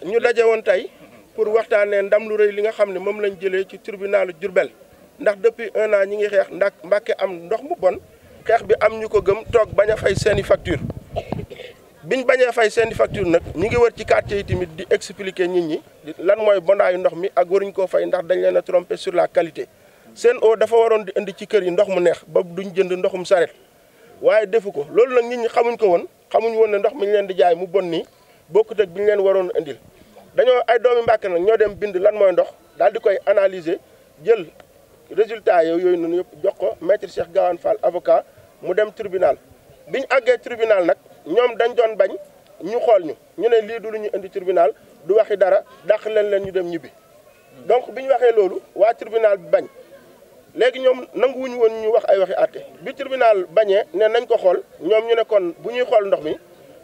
ñu daje woon tey pour waxtaanee ndam lu rëy li nga xam ne moom lañ jëlee ci tribunalu Diourbel ndax depuis 1 an ñi ngi xeex ndax Mbàkke am ndox mu bon xeex bi am ñu ko gëm toog bañ a fay seeni facture biñ bañee fay seeni facture nag ñi ngi wër ci quartier yi tamit di expliquer nit ñi lan mooy bondaayu ndox mi ak waruñ koo fay ndax dañ leen a trompé sur la qualité Sen'Eau dafa waroon di indi ci kër yi ndox mu neex ba duñ jënd ndoxum saret waaye defu ko loolu nag nit ñi xamuñ ko woon xamuñ woon ne ndox mi ñu leen di jaay mu bon nii bokkut ak bi ñu leen waroon indil dañoo ay doomi Mbàkke nag ñoo dem bind lan mooy ndox daal di koy analyser jël résultat yooyu noonu yëpp jox ko maître Cheikh Gawane Fall avocat mu dem tribunal biñu àggee tribunal nag ñoom dañ doon bañ ñu xool ñu ne lii du lu ñu indi tribunal du waxi dara dàq leen ñu dem ñibbi donc bi ñu waxee loolu waa tribunal bi bañ léegi ñoom nanguwuñu woon ñu wax ay waxi àtte bi tribunal bañee ne nañ ko xool ñoom ñu ne kon bu ñuy xool ndox mi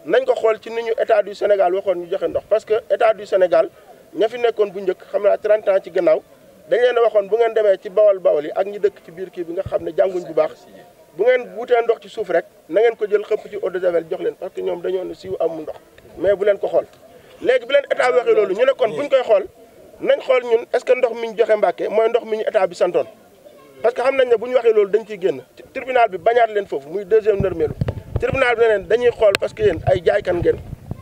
nañ ko xool ci ni ñu état du Sénégal waxoon ñu joxe ndox parce que état du Sénégal ña fi nekkoon bu njëkk xam naa 30 ans ci gannaaw dañ leen a waxoon bu ngeen demee ci bawal yi ak ñi dëkk ci biir kii bi nga xam ne jànguñ bu baax bu ngeen wutee ndox ci suuf rek na ngeen ko jël xëpp ci eau de javel jox leen parce que ñoom dañoo ne siiw amul ndox mais bu leen ko xool léegi bi leen état bi waxee loolu ñu ne kon buñ koy xool nañ xool ñun est-ce que ndox mi ñu joxe Mbàkke mooy ndox mi ñu état bi santoon parce que xam nañ ne bu ñu waxee loolu dañ ciy génn tribunal bi bañaat leen foofu muy deuxième nërmeelu tribunal bi ne leen dañuy xool parce que yéen ay jaaykan ngeen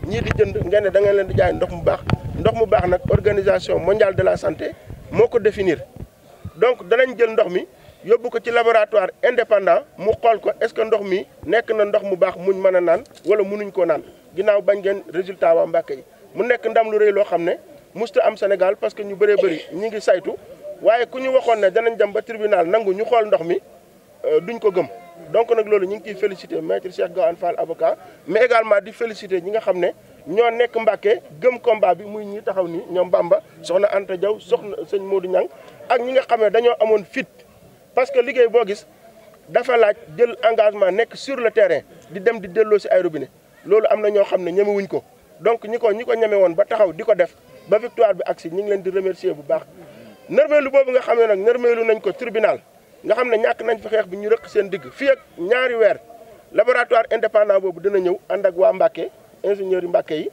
ñii di jënd ngeen ne da ngeen leen di jaay ndox mu baax nag organisation mondiale de la santé moo ko définir donc danañ jël ndox mi yóbbu ko ci laboratoire indépendant mu xool ko est-ce que ndox mi nekk na ndox mu baax muñ mën a naan wala munuñ koo naan ginnaaw bañ ngeen résultat waa Mbàkke yi mu nekk ndam lu rëy loo xam ne musta am Sénégal parce que ñu bëree bëri ñi ngi saytu waaye ku ñu waxoon ne danañ dem ba tribunal nangu ñu xool ndox mi duñ ko gëm donc nag loolu ñu ngi ciy féliciter maître Cheikh Gawane Fall avocat mais également di féliciter ñi nga xam ne ñoo nekk Mbàkke gëm combat bi muy ñi taxaw nii ñoom Bamba soxna Anta Diaw soxna sëñ Modou Niang ak ñi nga xam ne dañoo amoon fit parce que liggéey boo gis dafa laaj jël engagement nekk sur le terrain di dem di delloo si ay robinet loolu am na ñoo xam ne ñemewuñ ko donc ñi ko ñeme woon ba taxaw di ko def ba victoire bi agsi ñu ngi leen di remercier bu baax nërmeelu boobu nga xam ne nag nërmeelu nañ ko tribunal nga xam ne ñàkk nañ fa xeex bi ñu rëq seen digg fii ak ñaari weer laboratoire indépendant boobu dina ñëw ànd ak waa Mbàkke ingénieurs yi Mbàkke yi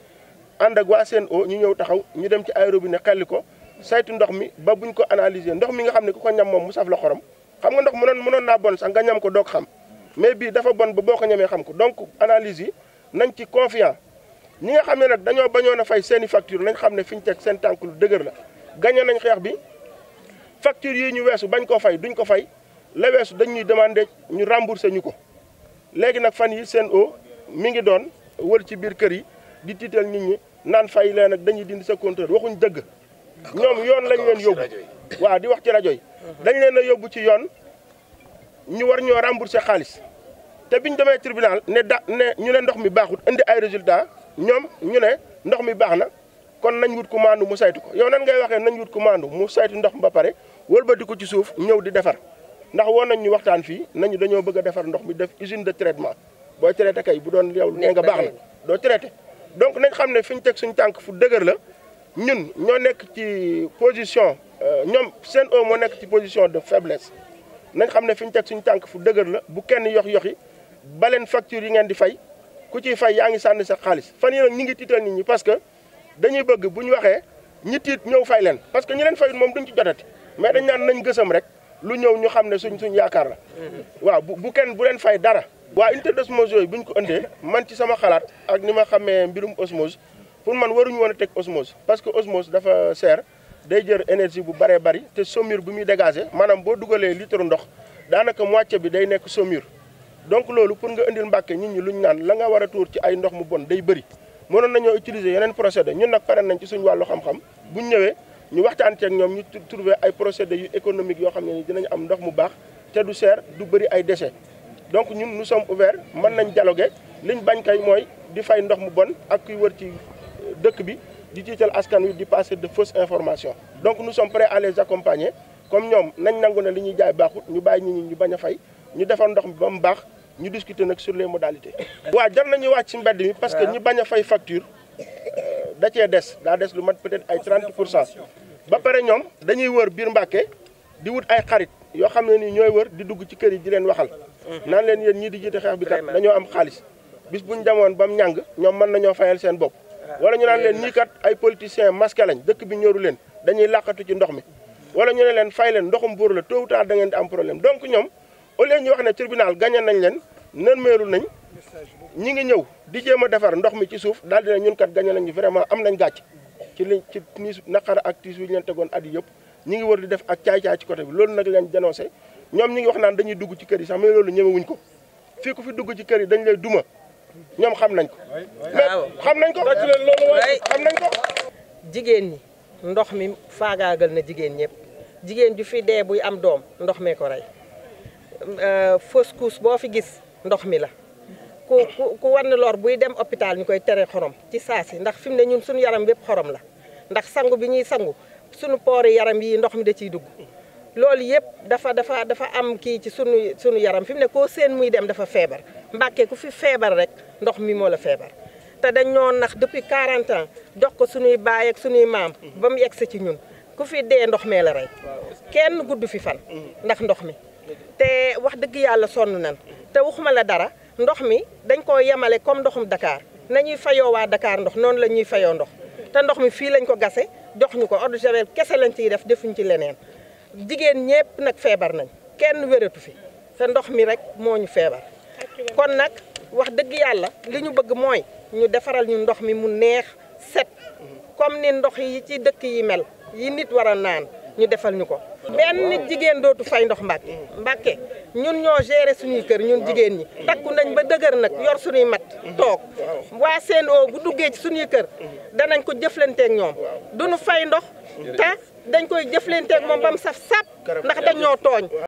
ànd ak waa Sen'Eau ñu ñëw taxaw ñu dem ci ay robinet xelli ko saytu ndox mi ba buñ ko analyser ndox mi nga xam ne ku ko ñam moom mu saf la xorom xam nga ndox mënoon naa bon sax nga ñam ko doog xam mais bii dafa bon ba boo ko ñamee xam ko donc analyse yi nañ ci confiant ñi nga xam ne nag dañoo bañoon a fay seeni facture nañ xam ne fi ñu teg seen tànk lu dëgër la gagné nañ xeex bi facture yi ñu weesu bañ ko fay duñ ko fay la weesu dañ ñuy demandé ñu remboursé ñu ko léegi nag fan yi Sen'Eau mi ngi doon wër ci biir kër yi di tiital nit ñi naan fay leen nag dañuy dindi sa compteur waxuñ dëgg ñoom yoon lañ leen yóbbu waaw di wax ci rajo yi dañ leen a yóbbu ci yoon ñu war ñoo remboursé xaalis te biñ demee tribunal ne ñu ne ndox mi baaxut indi ay résultat ñoom ñu ne ndox mi baax na kon nañ wut ku maandu mu saytu ko yow nan ngay waxee nañ wut ku maandu mu saytu ndox mi ba pare wëlbati ko ci suuf ñëw di defar ndax woon nañ ñu waxtaan fii nañu dañoo bëgg a defar ndox mi def usine de traitement booy traité kay bu doon yow nee nga baax na doo traité donc nañ xam ne fi ñu teg suñu tànk fu dëgër la ñun ñoo nekk ci position ñoom Sen'Eau moo nekk ci position de faiblesse nañ xam ne fi ñu teg suñu tànk fu dëgër la bu kenn yoxi baleen facture yi ngeen di fay ku ciy fay yaa ngi sànni sa xaalis fan yi nag ñi ngi tiital nit ñi parce que dañuy bëgg bu ñu waxee ñi tiit ñëw fay leen parce que ñi leen fayut moom duñ ci jotati mais dañ naan nañ gësam rek lu ñëw ñu xam ne suñ yaakaar la waaw bu kenn bu leen fay dara waa unité d'osmose yooyu bu ñu ko indee man ci sama xalaat ak ni ma xamee mbirum osmose pour man waruñu woon a teg osmose parce que osmose dafa seer day jël énergie bu bëree bëri te saumure bi muy dégager maanaam boo dugalee litre ndox daanaka moitié bi day nekk saumure donc loolu pour nga indil Mbàkke nit ñi luñ naan la nga war a tuur ci ay ndox mu bon day bëri mënoon nañoo utiliser yeneen procédé ñun nag pare nañ ci suñu wàllu xam-xam buñ ñëwee ñu waxtaan ci ak ñoom ñu trouver ay procédés yu économique yoo xam ne ni dinañ am ndox mu baax te du seer du bëri ay déchets donc ñun nous sommes ouverts mën nañ dialoguer liñ bañ kay mooy di fay ndox mu bon ak kuy wër ci dëkk bi di tiital askan wi di passer de fausses informations donc nous sommes prêts à les accompagner comme ñoom nañ nangu ne li ñuy jaay baaxut ñu bàyyi nit ñi ñu bañ a fay ñu defar ndox mi ba mu baax ñu discuter nag sur les modalités. waaw jar nañu wàcc ci mbedd mi parce que ñi bañ a fay facture da cee daa des lu mat peut-être ay 30% ba pare ñoom dañuy wër biir Mbàkke di wut ay xarit yoo xam ne ni ñooy wër di dugg ci kër yi di leen waxal naan leen yéen ñii di jiite xeex bi kat dañoo am xaalis bis buñ demoon ba mu ñàng ñoom mën nañoo fayal seen bopp wala ñu naan leen ñii kat ay politiciens masqué lañ dëkk bi ñoru leen dañuy làqatu ci ndox mi wala ñu ne leen fay leen ndoxum buur la tôt ou tard da ngeen di am problème donc ñoom au lieu ñu wax ne tribunal gagné nañ leen nërmeelu nañ ñi ngi ñëw di jéem a defar ndox mi ci suuf daal dina ñun kat gagné nañ vraiment am nañ gàcc ci li ci niis naqar ak tiis wi ñu leen tegoon at yi yëpp ñi ngi war di def ak caay-caay ci côté bi loolu nag leen dénoncé ñoom ñi ngi wax naan dañuy dugg ci kër yi sax mais loolu ñemewuñ ko fii ku fi dugg ci kër yi dañ lay duma ñoom xam nañ ko mais xam nañ ko xam nañ ko jigéen ñi ndox mi faagaagal na jigéen ñëpp jigéen ju fi dee buy am doom ndox mee ko rey fausse couche boo fi gis ndox mi la ku war na lor buy dem hôpital ñu koy tere xorom ci saasi ndax fi mu ne ñun suñu yaram bépp xorom la ndax sangu bi ñuy sangu suñu poori yaram yi ndox mi da ciy dugg loolu yëpp dafa am kii ci sunu yaram fi mu ne koo seen muy dem dafa feebar Mbàkke ku fi feebar rek ndox mi moo la feebar te dañ ñoo nax depuis 40 ans jox ko suñuy baay ak suñuy maam ba mu yegg ci ñun ku fi dee ndox mee la rey kenn gudd fi fan ndax ndox mi te wax dëgg yàlla sonn nan te waxuma la dara ndox mi dañ koo yemale comme ndoxum Dakar nañuy fayoo waa Dakar ndox noonu la ñuy fayoo ndox te ndox mi fii lañ ko gase jox ñu ko eau de javel kese lañ ciy def defuñ ci leneen jigéen ñëpp nag feebar nañ kenn wératu fi te ndox mi rek moo ñu feebar kon nag wax dëgg yàlla li ñu bëgg mooy ñu defaral ñu ndox mi mu neex set comme ni ndox yi ci dëkk yi mel yi nit war a naan ñu defal ñu ko benn nit jigéen dootu fay ndox Mbàkke ñun ñoo gérer suñuy kër ñun jigéen ñi takku nañ ba dëgër nag yor suñuy mat toog waa Sen'Eau bu duggee ci suñuy kër danañ ko jëflanteeg ñoom duñu fay ndox te dañ koy jëflanteeg moom ba mu saf sap ndax dañ ñoo tooñ